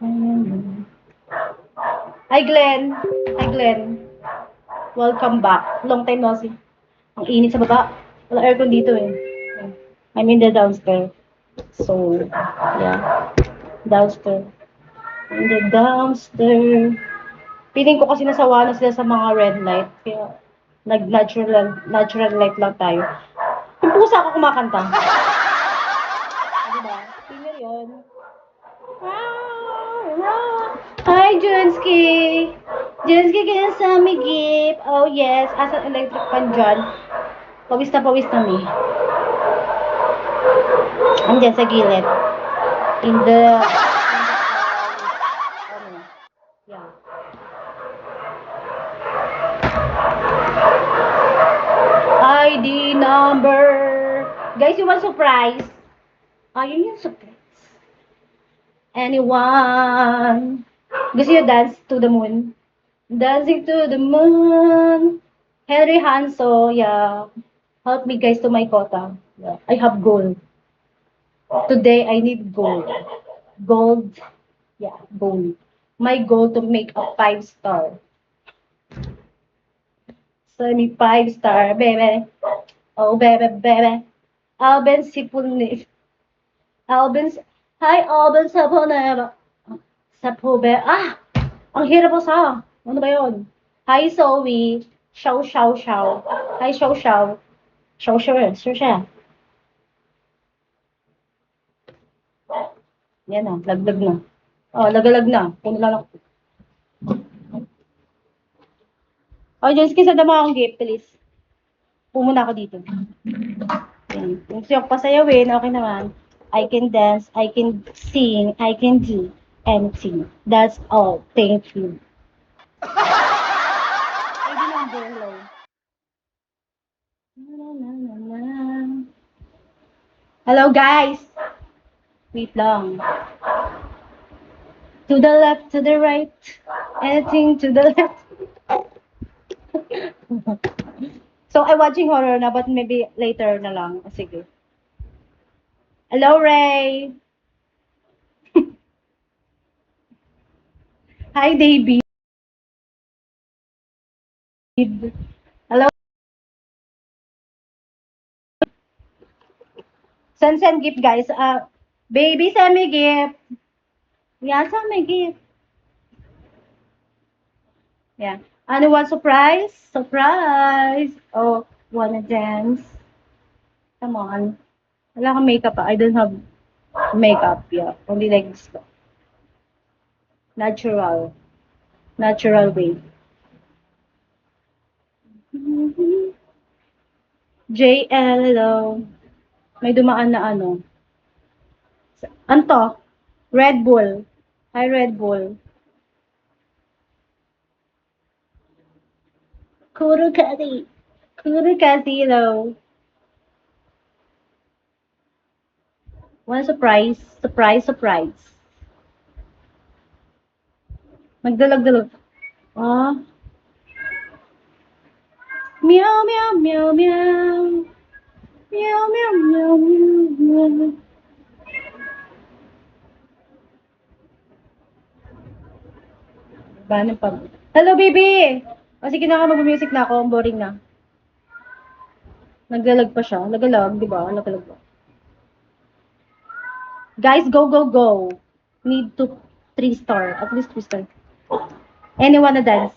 Hi, Glenn. Hi, Glenn. Welcome back. Long time no see. Ang init sa baba. Wala aircon dito eh. I'm in the downstairs. So, yeah. Downstairs. In the downstairs. Feeling ko kasi nasawa na sila sa mga red light. Kaya, natural light lang tayo. Yung pusa ako kumakanta. Diba? Singer yun. Hi, Junsky! Junsky, kaya sa aming Oh, yes. As an electric fan dyan. Pawis na kami. Andyan sa gilid. In the yeah. ID number. Guys, you want surprise? Yun yung surprise. Anyone? Gusto nyo dance to the moon? Dancing to the moon. Henry Hanso, yeah. Help me guys to my quota. Yeah. I have gold. Today I need gold. Gold. Yeah, gold. My goal to make a 5-star. Send me 5-star, baby. Oh, baby, baby. Alben Sipulni. Alben. Hi, Alben Saponeva. Sapobe. Ang hirap po sa. Ano ba yun? Hi, Zoe. Shaw, shaw, shaw. Hi, shaw, shaw. Shaw, sure. Sure siya. Yan na. Laglag na. Lagalag na. Puno lang ako. Diyos, kisa dama akong gift, please. Pumuna ako dito. Yan. Kung siya pasayawin, okay naman. I can dance, I can sing, I can do anything. That's all. Thank you. ID number, hello. Hello, guys. Wait lang. To the left, to the right. Anything to the left. So, I'm watching horror na, but maybe later na lang. Sige. Hello, Ray. Hi, David. Hello. Send gift, guys. Baby, send me gift. Yeah, send me gift. Yeah. Anyone surprise? Surprise! Oh, wanna dance? Come on. Wala kang makeup I don't have makeup. Yeah. Only like this. Natural. Natural way. JL, hello. May dumaan na ano. Anto? Red Bull. Hi, Red Bull. Kurukati. Kurukati, hello. One surprise. Surprise, surprise. Magdalag-dalag. Ah. Meow, meow, meow, meow. Meow, meow, meow, meow, meow. Ba ng pag... Hello, baby! Sige na ka, mag-music na ako. Ang boring na. Naglalag pa siya. Nagalag, di ba? Nagalag ba? Guys, go, go, go. Need to 3-star. At least 3-star. Anyone na dance?